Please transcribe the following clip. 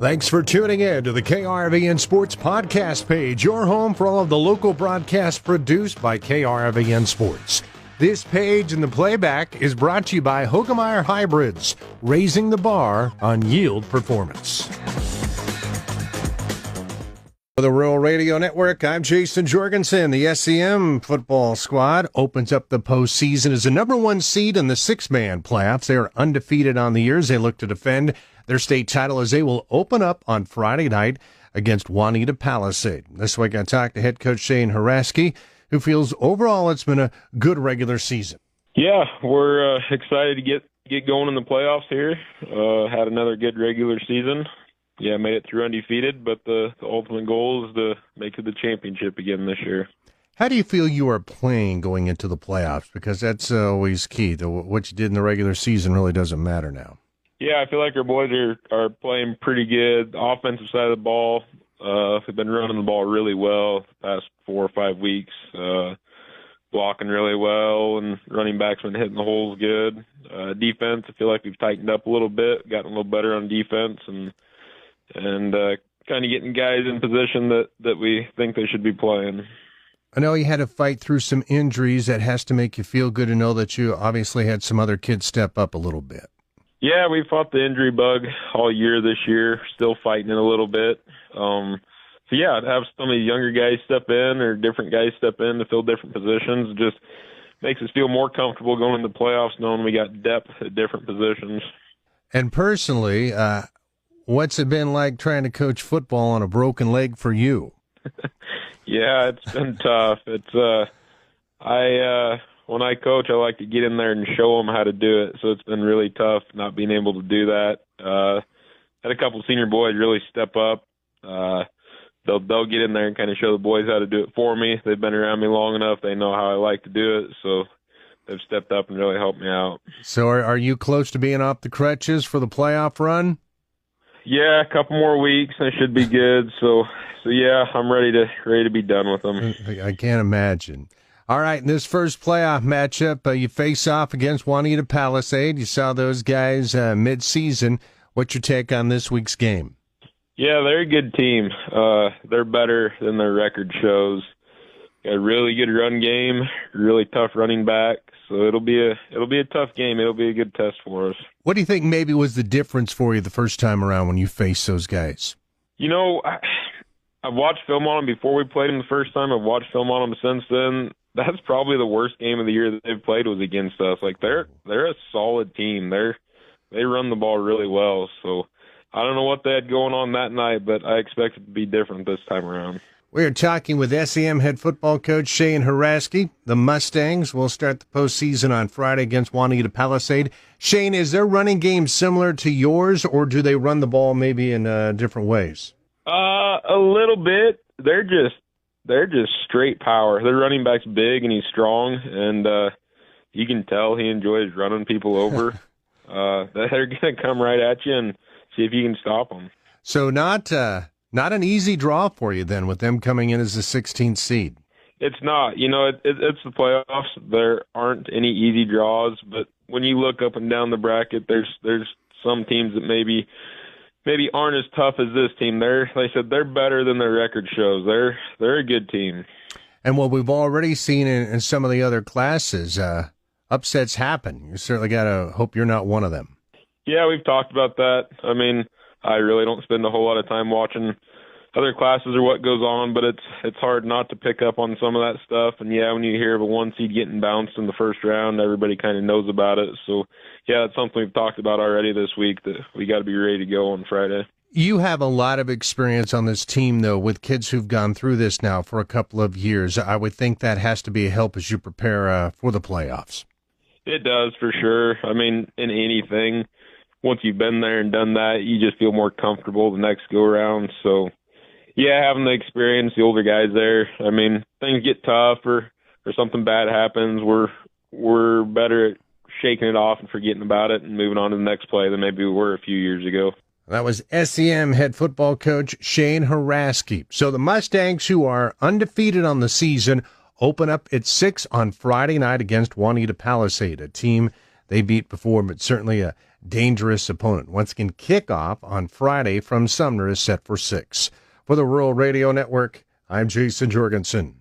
Thanks for tuning in to the KRVN Sports Podcast page, your home for all of the local broadcasts produced by KRVN Sports. This page and the playback is brought to you by Hoegemeyer Hybrids, raising the bar on yield performance. For the Rural Radio Network, I'm Jayson Jorgensen. The SEM football squad opens up the postseason as the number one seed in the six-man playoffs. They are undefeated on the year as they look to defend their state title as they will open up on Friday night against Juanita Palisade. This week I talked to head coach Shane Hrasky, who feels overall it's been a good regular season. Yeah, we're excited to get going in the playoffs here. Had another good regular season. Yeah, made it through undefeated, but the ultimate goal is to make it the championship again this year. How do you feel you are playing going into the playoffs? Because that's always key. What you did in the regular season really doesn't matter now. Yeah, I feel like our boys are playing pretty good. The offensive side of the ball, have been running the ball really well the past 4 or 5 weeks, blocking really well, and running backs been hitting the holes good. Defense, I feel like we've tightened up a little bit, gotten a little better on defense, and kind of getting guys in position that we think they should be playing. I know you had to fight through some injuries. That has to make you feel good to know that you obviously had some other kids step up a little bit. Yeah, we fought the injury bug all year this year, still fighting it a little bit. So, yeah, to have some of the younger guys step in or different guys step in to fill different positions just makes us feel more comfortable going into the playoffs knowing we got depth at different positions. And personally, what's it been like trying to coach football on a broken leg for you? Yeah, it's been tough. When I coach, I like to get in there and show them how to do it. So it's been really tough not being able to do that. Had a couple senior boys really step up. They'll get in there and kind of show the boys how to do it for me. They've been around me long enough. They know how I like to do it. So they've stepped up and really helped me out. So are you close to being off the crutches for the playoff run? Yeah, a couple more weeks. I should be good. So yeah, I'm ready to be done with them. I can't imagine. All right, in this first playoff matchup, you face off against Juanita Palisade. You saw those guys mid-season. What's your take on this week's game? Yeah, they're a good team. They're better than their record shows. Got a really good run game, really tough running back. So it'll be a tough game. It'll be a good test for us. What do you think maybe was the difference for you the first time around when you faced those guys? You know, I've watched film on them before we played them the first time. I've watched film on them since then. That's probably the worst game of the year that they've played was against us. Like they're a solid team. They run the ball really well. So I don't know what they had going on that night, but I expect it to be different this time around. We are talking with SEM head football coach Shane Hrasky. The Mustangs will start the postseason on Friday against Juanita Palisade. Shane, is their running game similar to yours, or do they run the ball maybe in different ways? A little bit. They're just straight power. Their running back's big and he's strong, and you can tell he enjoys running people over. They're going to come right at you and see if you can stop them. So not an easy draw for you then, with them coming in as the 16th seed. It's not. You know, it's the playoffs. There aren't any easy draws, but when you look up and down the bracket, there's some teams that maybe aren't as tough as this team. Like I said, they're better than their record shows. They're a good team. And what we've already seen in some of the other classes, upsets happen. You certainly got to hope you're not one of them. Yeah, we've talked about that. I mean, I really don't spend a whole lot of time watching other classes or what goes on, but it's hard not to pick up on some of that stuff. And yeah, when you hear of a one seed getting bounced in the first round, everybody kind of knows about it. So yeah, it's something we've talked about already this week that we got to be ready to go on Friday. You have a lot of experience on this team, though, with kids who've gone through this now for a couple of years. I would think that has to be a help as you prepare for the playoffs. It does, for sure. I mean, in anything, once you've been there and done that, you just feel more comfortable the next go-around. So, yeah, having the experience, the older guys there, I mean, things get tough or something bad happens, we're better at shaking it off and forgetting about it and moving on to the next play than maybe we were a few years ago. That was SEM head football coach Shane Hrasky. So the Mustangs, who are undefeated on the season, open up at 6 on Friday night against Juanita Palisade, a team they beat before, but certainly a dangerous opponent. Once again, kickoff on Friday from Sumner is set for 6. For the Rural Radio Network, I'm Jayson Jorgensen.